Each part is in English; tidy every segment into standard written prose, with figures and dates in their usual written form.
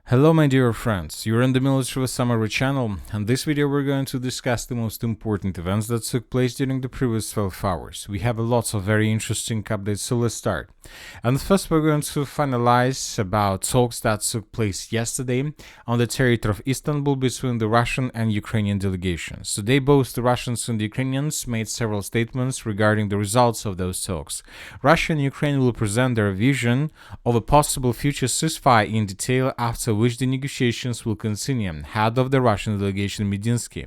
Hello my dear friends, you're in the Military Summary channel, and this video we're going to discuss the most important events that took place during the previous 12 hours. We have lots of very interesting updates, so let's start. And first we're going to finalize about talks that took place yesterday on the territory of Istanbul between the Russian and Ukrainian delegations. Today both the Russians and the Ukrainians made several statements regarding the results of those talks. Russia and Ukraine will present their vision of a possible future ceasefire in detail, after which the negotiations will continue. Head of the Russian delegation Medinsky: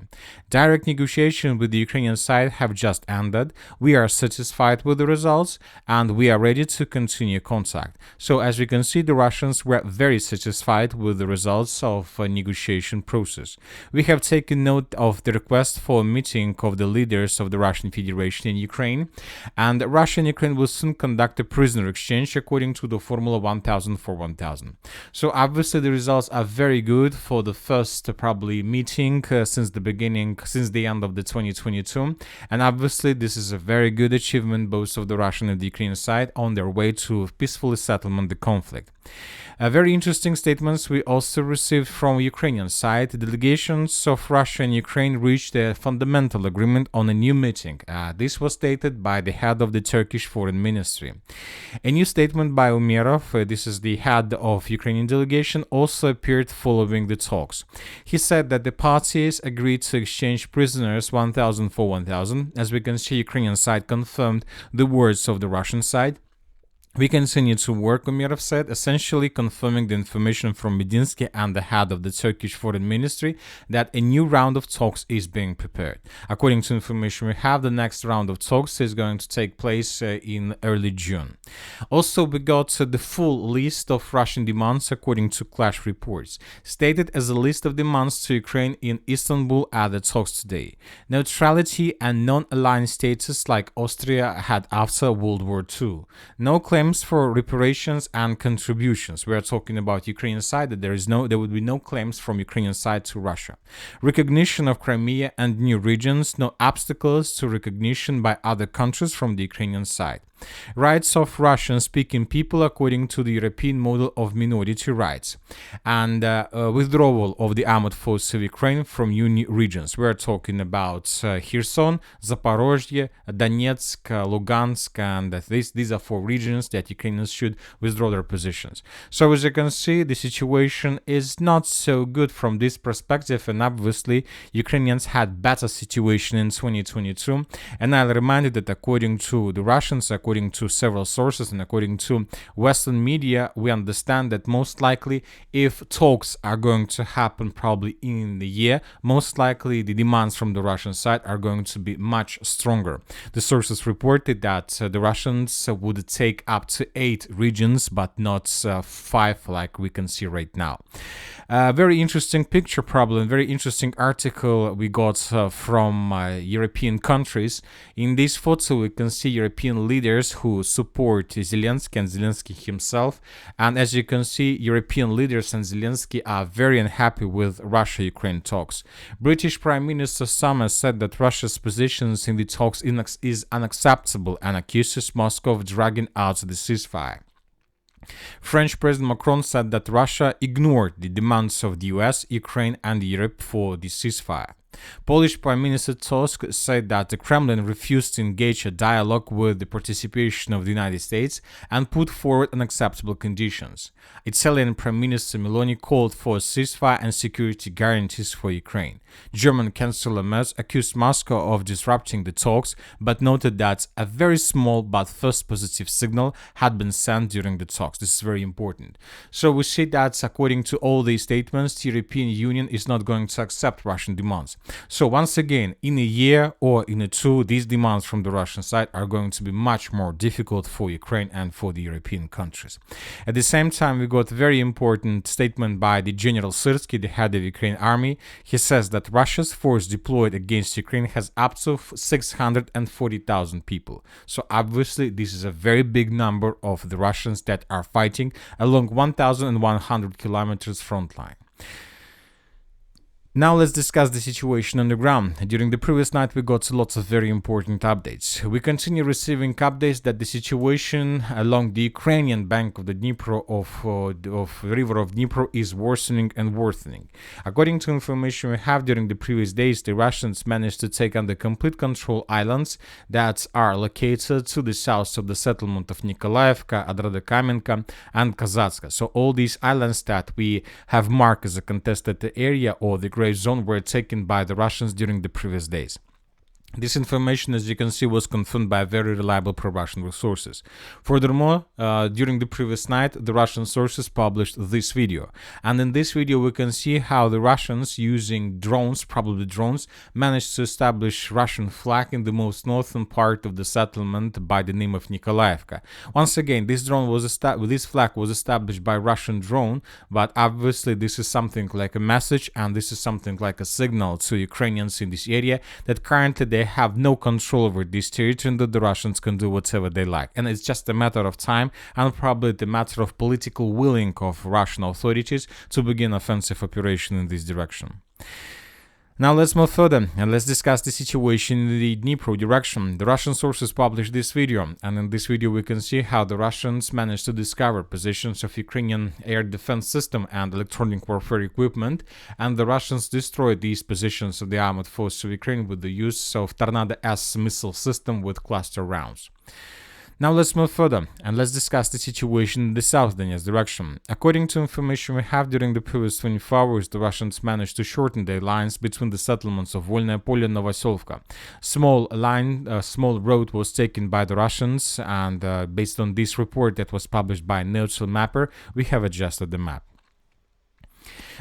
direct negotiations with the Ukrainian side have just ended. We are satisfied with the results and we are ready to continue contact. So as we can see, the Russians were very satisfied with the results of a negotiation process. We have taken note of the request for a meeting of the leaders of the Russian Federation in Ukraine, and Russia and Ukraine will soon conduct a prisoner exchange according to the formula 1000 for 1000. So obviously the results are very good for the first probably meeting since the end of the 2022, and obviously this is a very good achievement both of the Russian and the Ukrainian side on their way to peacefully settlement the conflict. Very interesting statements we also received from Ukrainian side. The delegations of Russia and Ukraine reached a fundamental agreement on a new meeting. This was stated by the head of the Turkish Foreign Ministry. A new statement by Umerov, this is the head of Ukrainian delegation, also appeared following the talks. He said that the parties agreed to exchange prisoners 1000 for 1000. As we can see, Ukrainian side confirmed the words of the Russian side. We continue to work, Umerov said, essentially confirming the information from Medinsky and the head of the Turkish Foreign Ministry that a new round of talks is being prepared. According to information we have, the next round of talks is going to take place in early June. Also, we got the full list of Russian demands according to Clash reports, stated as a list of demands to Ukraine in Istanbul at the talks today. Neutrality and non-aligned status like Austria had after World War II. No claims for reparations and contributions. We are talking about Ukrainian side that there would be no claims from Ukrainian side to Russia. Recognition of Crimea and new regions, no obstacles to recognition by other countries from the Ukrainian side. Rights of Russian-speaking people according to the European model of minority rights, and withdrawal of the armed forces of Ukraine from new regions. We are talking about Kherson, Zaporozhye, Donetsk, Lugansk, and these are four regions that Ukrainians should withdraw their positions. So as you can see, the situation is not so good from this perspective, and obviously Ukrainians had better situation in 2022, and I'll remind you that according to the Russians, according to several sources and according to Western media, we understand that most likely if talks are going to happen probably in the year, most likely the demands from the Russian side are going to be much stronger. The sources reported that the Russians would take up to 8 regions, but not 5 like we can see right now. Very interesting picture problem, very interesting article we got from European countries. In this photo we can see European leaders who support Zelensky and Zelensky himself, and as you can see, European leaders and Zelensky are very unhappy with Russia-Ukraine talks. British Prime Minister Summers said that Russia's positions in the talks is unacceptable and accuses Moscow of dragging out the ceasefire. French President Macron said that Russia ignored the demands of the US, Ukraine and Europe for the ceasefire. Polish Prime Minister Tusk said that the Kremlin refused to engage a dialogue with the participation of the United States and put forward unacceptable conditions. Italian Prime Minister Meloni called for a ceasefire and security guarantees for Ukraine. German Chancellor Merz accused Moscow of disrupting the talks, but noted that a very small but first positive signal had been sent during the talks. This is very important. So we see that according to all these statements, the European Union is not going to accept Russian demands. So once again, in a year or in a two, these demands from the Russian side are going to be much more difficult for Ukraine and for the European countries. At the same time, we got a very important statement by the General Syrsky, the head of Ukraine army. He says that Russia's force deployed against Ukraine has up to 640,000 people. So obviously, this is a very big number of the Russians that are fighting along 1,100 kilometers front line. Now let's discuss the situation on the ground. During the previous night we got lots of very important updates. We continue receiving updates that the situation along the Ukrainian bank of the Dnipro of river of Dnipro is worsening and worsening. According to information we have during the previous days, the Russians managed to take under complete control islands that are located to the south of the settlement of Nikolaevka, Adradokamenka and Kazatska. So all these islands that we have marked as a contested area or the gray zone were taken by the Russians during the previous days. This information, as you can see, was confirmed by very reliable pro-Russian sources. Furthermore, during the previous night, the Russian sources published this video. And in this video, we can see how the Russians, using drones, probably drones, managed to establish Russian flag in the most northern part of the settlement by the name of Nikolaevka. Once again, this flag was established by Russian drone, but obviously this is something like a message and this is something like a signal to Ukrainians in this area that currently they have no control over this territory and that the Russians can do whatever they like. And it's just a matter of time and probably the matter of political willing of Russian authorities to begin offensive operation in this direction. Now let's move further and let's discuss the situation in the Dnipro direction. The Russian sources published this video, and in this video we can see how the Russians managed to discover positions of Ukrainian air defense system and electronic warfare equipment, and the Russians destroyed these positions of the armored force of Ukraine with the use of Tornado S missile system with cluster rounds. Now let's move further and let's discuss the situation in the South Donetsk direction. According to information we have, during the previous 24 hours, the Russians managed to shorten their lines between the settlements of Volnaya Polye and Novoselka. Small road was taken by the Russians, and based on this report that was published by a neutral mapper, we have adjusted the map.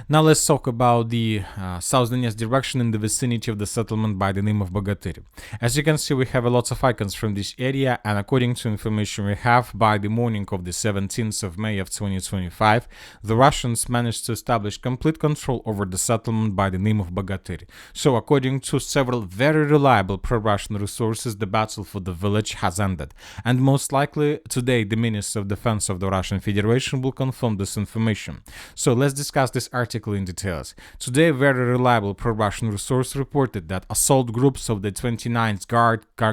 Now let's talk about the South Donetsk direction in the vicinity of the settlement by the name of Bahatyr. As you can see, we have a lot of icons from this area, and according to information we have, by the morning of the 17th of May of 2025, the Russians managed to establish complete control over the settlement by the name of Bahatyr. So according to several very reliable pro-Russian resources, the battle for the village has ended. And most likely today the Minister of Defense of the Russian Federation will confirm this information. So let's discuss this article in details. Today, a very reliable pro-Russian resource reported that assault groups of the 29th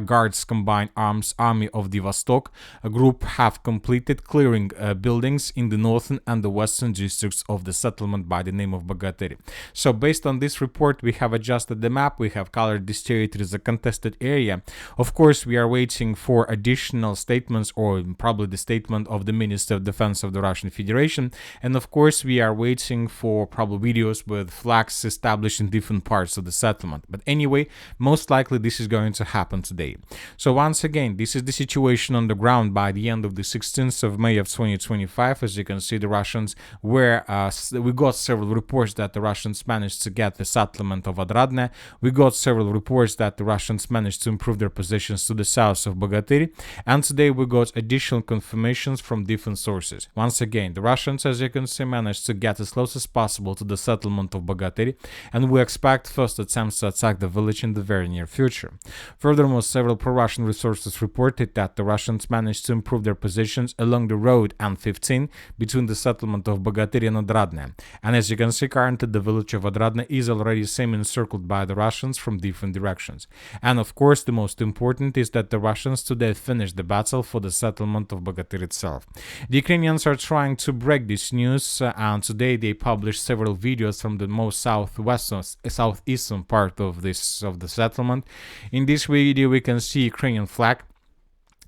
Guards Combined Arms Army of the Vostok, a group, have completed clearing buildings in the northern and the western districts of the settlement by the name of Bahatyr. So based on this report, we have adjusted the map, we have colored this territory as a contested area. Of course, we are waiting for additional statements, or probably the statement of the Minister of Defense of the Russian Federation, and of course we are waiting for probably videos with flags established in different parts of the settlement. But anyway, most likely this is going to happen today. So once again, this is the situation on the ground by the end of the 16th of May of 2025. As you can see, the Russians were, we got several reports that the Russians managed to get the settlement of Odradne. We got several reports that the Russians managed to improve their positions to the south of Bahatyr. And today we got additional confirmations from different sources. Once again, the Russians, as you can see, managed to get as close as possible to the settlement of Bahatyr, and we expect first attempts to attack the village in the very near future. Furthermore, several pro-Russian resources reported that the Russians managed to improve their positions along the road N15 between the settlement of Bahatyr and Odradne. And as you can see, currently the village of Odradne is already semi-encircled by the Russians from different directions. And of course, the most important is that the Russians today finished the battle for the settlement of Bahatyr itself. The Ukrainians are trying to break this news, and today they published several videos from the most southeastern part of the settlement. In this video we can see Ukrainian flag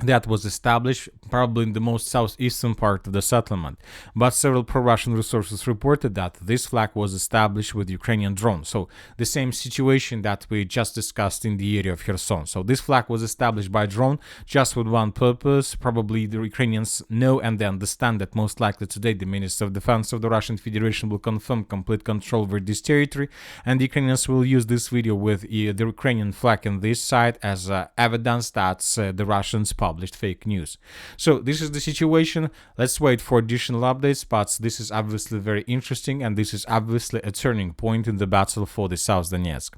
that was established probably in the most southeastern part of the settlement, but several pro-Russian resources reported that this flag was established with Ukrainian drones. So the same situation that we just discussed in the area of Kherson. So this flag was established by drone just with one purpose. Probably the Ukrainians know and they understand that most likely today the Minister of Defense of the Russian Federation will confirm complete control over this territory, and the Ukrainians will use this video with the Ukrainian flag on this side as evidence that the Russians published fake news. So this is the situation. Let's wait for additional updates, but this is obviously very interesting, and this is obviously a turning point in the battle for the South Donetsk.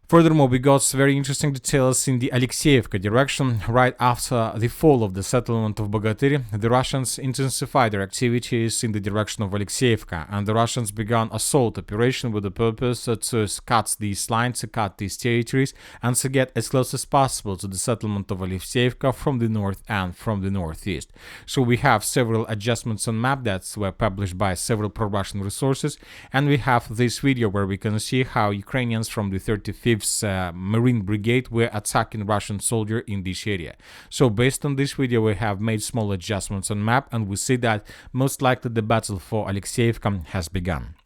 Furthermore, we got very interesting details in the Alexeyevka direction. Right after the fall of the settlement of Bahatyr, the Russians intensified their activities in the direction of Alexeyevka, and the Russians began assault operation with the purpose to cut these lines, to cut these territories, and to get as close as possible to the settlement of Alexeyevka from the north and from the northeast. So we have several adjustments on map that were published by several pro-Russian resources, and we have this video where we can see how Ukrainians from the 35th Marine Brigade were attacking Russian soldiers in this area. So based on this video, we have made small adjustments on map, and we see that most likely the battle for Alexeyevka has begun.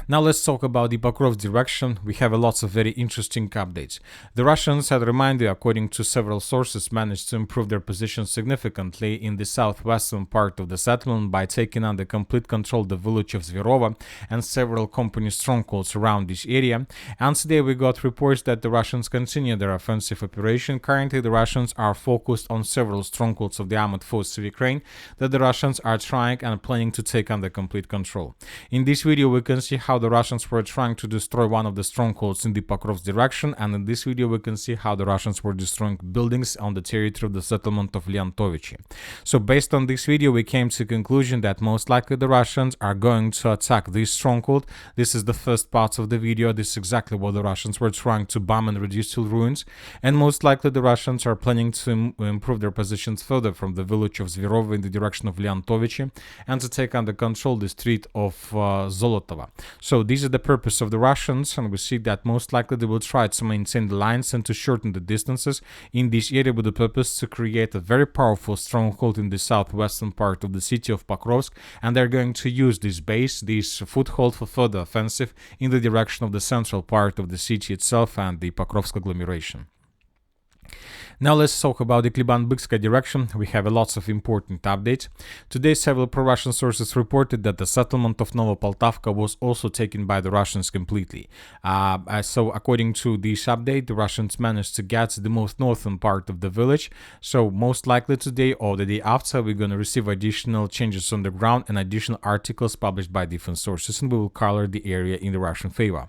Now let's talk about the Pakovs Direction. We have lots of very interesting updates. The Russians, had reminded, according to several sources, managed to improve their position significantly in the southwestern part of the settlement by taking under complete control the village of Zverova and several company strongholds around this area. And today we got reports that the Russians continue their offensive operation. Currently the Russians are focused on several strongholds of the armed forces of Ukraine that the Russians are trying and planning to take under complete control. In this video we can see how the Russians were trying to destroy one of the strongholds in the Pakovs Direction, and in this video we can see how the Russians were destroying buildings on the territory of the settlement of Leontovichi. So based on this video we came to the conclusion that most likely the Russians are going to attack this stronghold. This is the first part of the video. This is exactly what the Russians were trying to bomb and reduce to ruins, and most likely the Russians are planning to improve their positions further from the village of Zverova in the direction of Leontovichi and to take under control the street of Zolotova. So this is the purpose of the Russians, and we see that most likely they will try to maintain the lines and to shorten the distances in this area with the purpose to create a very powerful stronghold in the southwestern part of the city of Pokrovsk, and they're going to use this base, this foothold, for further offensive in the direction of the central part of the city itself and the Pokrovsk agglomeration. Now let's talk about the Kibanka Direction. We have lots of important updates. Today several pro-Russian sources reported that the settlement of Novopoltavka was also taken by the Russians completely. So according to this update, the Russians managed to get the most northern part of the village. So most likely today or the day after we're going to receive additional changes on the ground and additional articles published by different sources, and we will color the area in the Russian favor.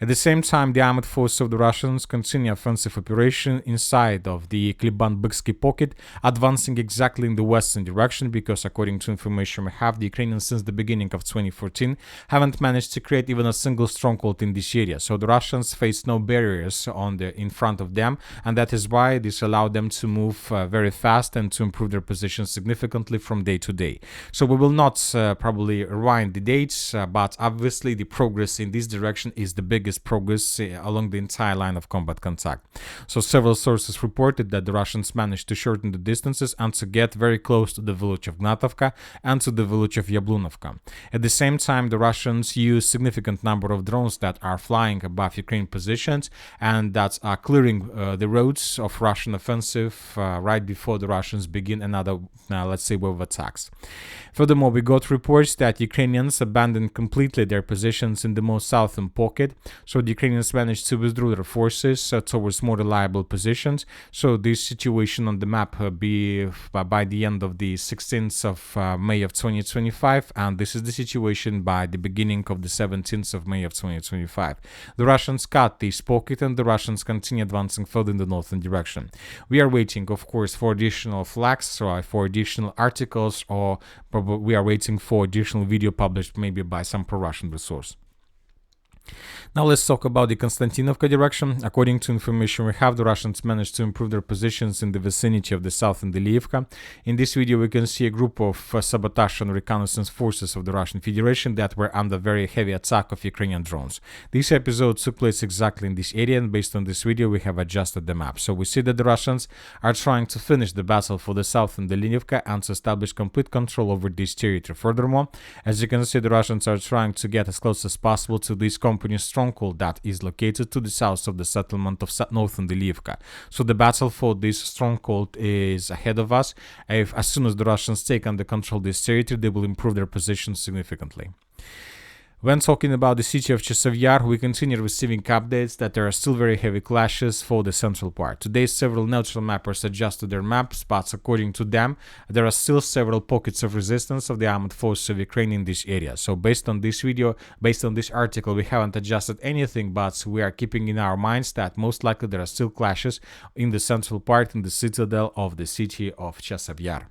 At the same time, the armed forces of the Russians continue offensive operation inside of the Kibanka pocket, advancing exactly in the western direction, because according to information we have, the Ukrainians since the beginning of 2014 haven't managed to create even a single stronghold in this area. So the Russians face no barriers in front of them, and that is why this allowed them to move very fast and to improve their position significantly from day to day. So we will not probably rewind the dates, but obviously the progress in this direction is the biggest progress along the entire line of combat contact. So several sources reported that the Russians managed to shorten the distances and to get very close to the village of Gnatovka and to the village of Yablunovka. At the same time, the Russians use significant number of drones that are flying above Ukraine positions and that are clearing the roads of Russian offensive right before the Russians begin another, let's say, wave of attacks. Furthermore, we got reports that Ukrainians abandoned completely their positions in the most southern pocket. So the Ukrainians managed to withdraw their forces towards more reliable positions. So this situation on the map be by the end of the 16th of May of 2025, and this is the situation by the beginning of the 17th of May of 2025. The Russians cut this pocket and the Russians continue advancing further in the northern direction. We are waiting, of course, for additional flags or for additional articles, or we are waiting for additional video published maybe by some pro-Russian resource. Now let's talk about the Konstantinovka direction. According to information we have, the Russians managed to improve their positions in the vicinity of the southern Delievka. In this video we can see a group of sabotage and reconnaissance forces of the Russian Federation that were under very heavy attack of Ukrainian drones. This episode took place exactly in this area, and based on this video we have adjusted the map. So we see that the Russians are trying to finish the battle for the southern Delievka and to establish complete control over this territory. Furthermore, as you can see, the Russians are trying to get as close as possible to this company's stronghold that is located to the south of the settlement of northern Delievka. So the battle for this stronghold is ahead of us. As soon as the Russians take under control this territory, they will improve their position significantly. When talking about the city of Chasiv Yar, we continue receiving updates that there are still very heavy clashes for the central part. Today, several neutral mappers adjusted their maps, but according to them, there are still several pockets of resistance of the armed forces of Ukraine in this area. So based on this video, based on this article, we haven't adjusted anything, but we are keeping in our minds that most likely there are still clashes in the central part, in the citadel of the city of Chasiv Yar.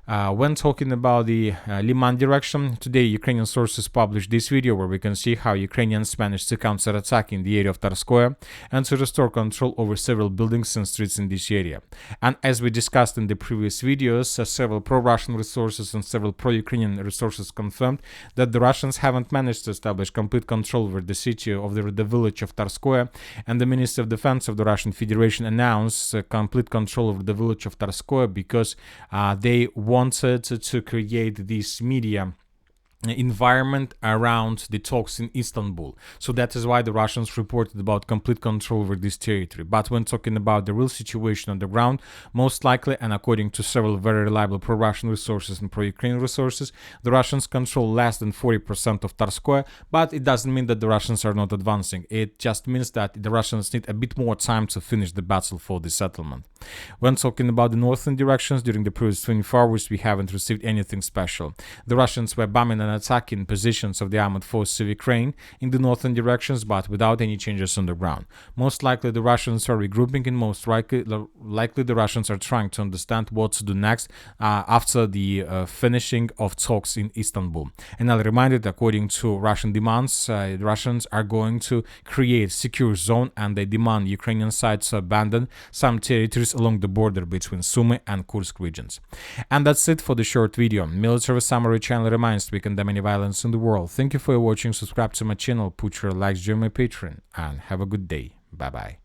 When talking about the Liman direction, today Ukrainian sources published this video where we can see how Ukrainians managed to counterattack in the area of Tarskoye and to restore control over several buildings and streets in this area. And as we discussed in the previous videos, several pro-Russian resources and several pro-Ukrainian resources confirmed that the Russians haven't managed to establish complete control over the city of the village of Tarskoye, and the Ministry of Defense of the Russian Federation announced complete control over the village of Tarskoye because they wanted to create this media environment around the talks in Istanbul. So that is why the Russians reported about complete control over this territory. But when talking about the real situation on the ground, most likely, and according to several very reliable pro-Russian resources and pro-Ukrainian resources, the Russians control less than 40% of Tarskoye, but it doesn't mean that the Russians are not advancing. It just means that the Russians need a bit more time to finish the battle for the settlement. When talking about the northern directions, during the previous 24 hours, we haven't received anything special. The Russians were bombing and attacking positions of the armed forces of Ukraine in the northern directions, but without any changes on the ground. Most likely the Russians are regrouping, and most likely the Russians are trying to understand what to do next after the finishing of talks in Istanbul. And I'll remind it, according to Russian demands, the Russians are going to create a secure zone, and they demand Ukrainian side to abandon some territories along the border between Sumy and Kursk regions. And that's it for the short video. Military Summary channel reminds we condemn any violence in the world. Thank you for watching. Subscribe to my channel, put your likes, join my Patreon, and have a good day. Bye bye.